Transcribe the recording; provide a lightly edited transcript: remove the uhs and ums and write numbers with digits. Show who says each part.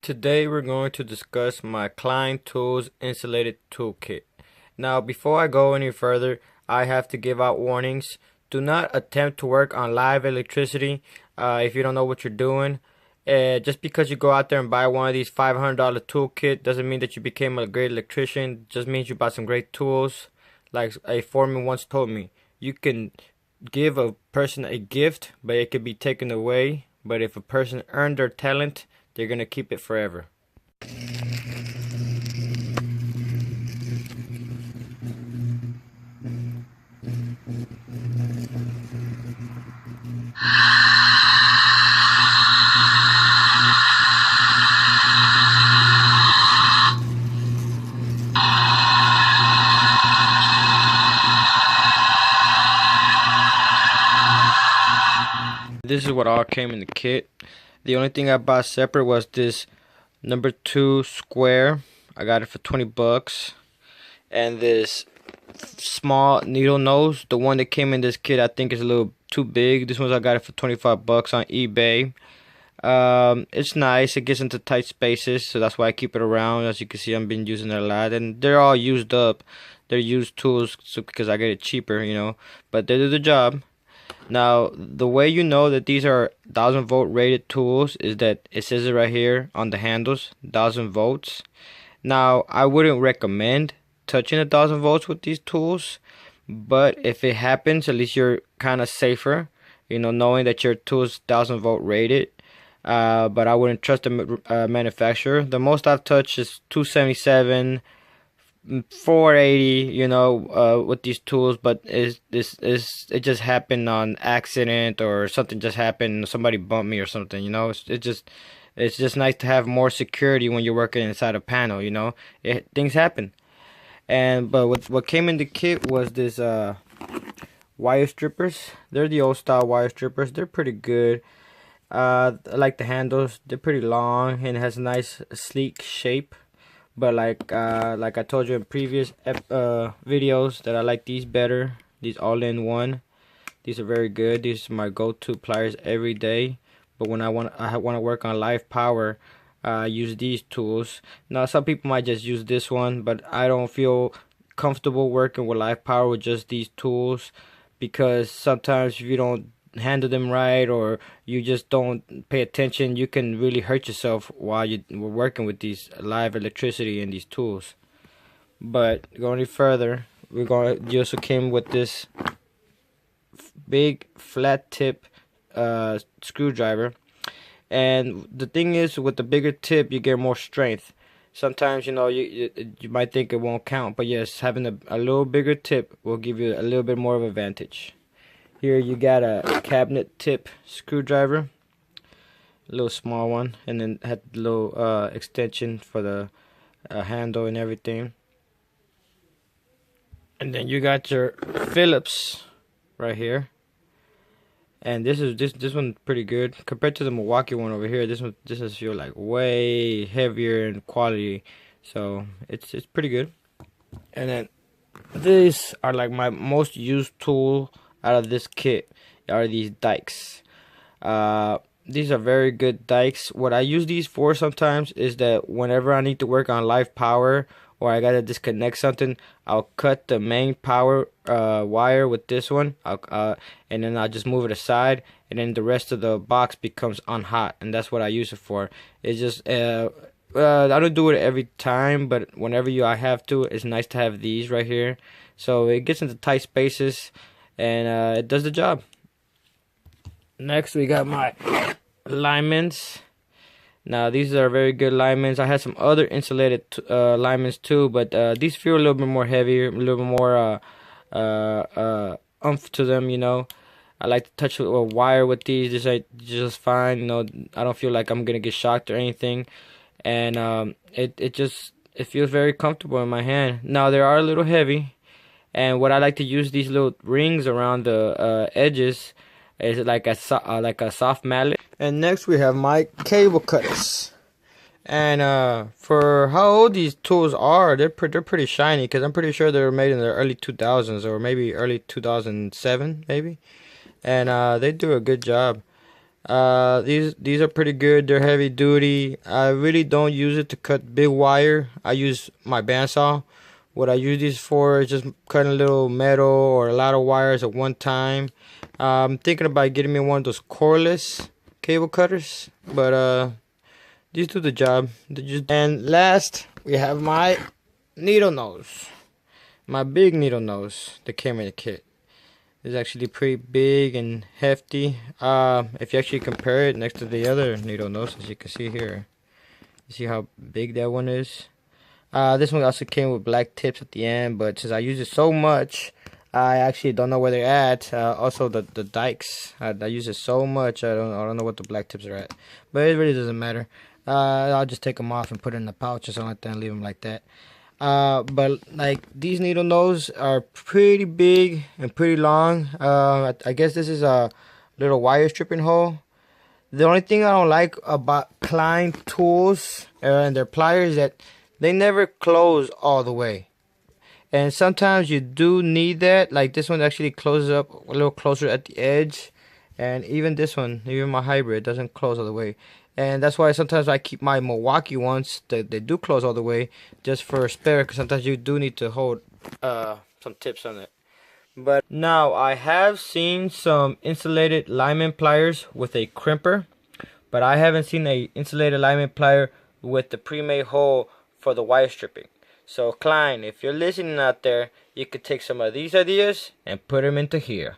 Speaker 1: Today we're going to discuss my Klein Tools Insulated Toolkit. Now before I go any further, I have to give out warnings. Do not attempt to work on live electricity if you don't know what you're doing. Just because you go out there and buy one of these $500 toolkit doesn't mean that you became a great electrician. It just means you bought some great tools. Like a foreman once told me, you can give a person a gift, but it could be taken away. But if a person earned their talent, they're gonna keep it forever. This is what all came in the kit. The only thing I bought separate was this number 2 square. I got it for 20 bucks. And this small needle nose, the one that came in this kit, I think is a little too big. This one I got it for 25 bucks on eBay. It's nice. It gets into tight spaces, so that's why I keep it around. As you can see, I've been using it a lot, and they're all used up. They're used tools, so because I get it cheaper, but they do the job. Now, the way you know that these are 1000-volt rated tools is that it says it right here on the handles, 1000 volts. Now, I wouldn't recommend touching 1000 volts with these tools, but if it happens, at least you're kind of safer, knowing that your tool's 1000-volt rated. But I wouldn't trust the manufacturer. The most I've touched is 277. 480, with these tools, but it just happened on accident, or something just happened, somebody bumped me or something, it's just nice to have more security when you're working inside a panel, things happen. But what came in the kit was this wire strippers. They're the old style wire strippers. They're pretty good. I like the handles. They're pretty long and it has a nice sleek shape. But like I told you in previous videos, that I like these better. These all-in-one. These are very good. These are my go-to pliers every day. But when I want to work on live power, I use these tools. Now some people might just use this one, but I don't feel comfortable working with live power with just these tools, because sometimes if you don't handle them right, or you just don't pay attention, you can really hurt yourself while you're working with these live electricity and these tools. But going any further, you also came with this big flat tip screwdriver, and the thing is, with the bigger tip you get more strength. Sometimes you might think it won't count, but yes, having a little bigger tip will give you a little bit more of advantage. Here you got a cabinet tip screwdriver, a little small one, and then had a little extension for the handle and everything. And then you got your Phillips right here, and this one's pretty good compared to the Milwaukee one over here. This is feel like way heavier in quality, so it's pretty good. And then these are like my most used tool out of this kit are these dikes. These are very good dikes. What I use these for sometimes is that whenever I need to work on live power, or I gotta disconnect something, I'll cut the main power wire with this one, and then I'll just move it aside, and then the rest of the box becomes unhot, and that's what I use it for. It's just I don't do it every time, but whenever I have to, it's nice to have these right here, so it gets into tight spaces, and it does the job. Next we got my linements. Now these are very good linements. I had some other insulated linements too, but these feel a little bit more heavier, a little bit more oomph to them. I like to touch a wire with these. This is just fine. I don't feel like I'm gonna get shocked or anything, and it feels very comfortable in my hand. Now they are a little heavy. And what I like to use these little rings around the edges is like a soft mallet. And next we have my cable cutters. And for how old these tools are, they're pretty shiny, because I'm pretty sure they were made in the early 2000s, or maybe early 2007 maybe. And they do a good job. These are pretty good. They're heavy duty. I really don't use it to cut big wire. I use my bandsaw. What I use these for is just cutting a little metal or a lot of wires at one time. I'm thinking about getting me one of those cordless cable cutters, but these do the job. And last, we have my needle nose, my big needle nose that came in the kit. It's actually pretty big and hefty. If you actually compare it next to the other needle nose, as you can see here, you see how big that one is. This one also came with black tips at the end, but since I use it so much, I actually don't know where they're at. Also the dikes, I use it so much, I don't know what the black tips are at, but it really doesn't matter. I'll just take them off and put it in the pouch or something like that and leave them like that. But like these needle nose are pretty big and pretty long. I guess this is a little wire stripping hole. The only thing I don't like about Klein tools and their pliers is that they never close all the way. And sometimes you do need that. Like this one actually closes up a little closer at the edge. And even this one, even my hybrid, doesn't close all the way. And that's why sometimes I keep my Milwaukee ones that they do close all the way just for a spare, because sometimes you do need to hold some tips on it. But now I have seen some insulated lineman pliers with a crimper, but I haven't seen a insulated lineman plier with the pre-made hole for the wire stripping. So Klein, if you're listening out there, you could take some of these ideas and put them into here.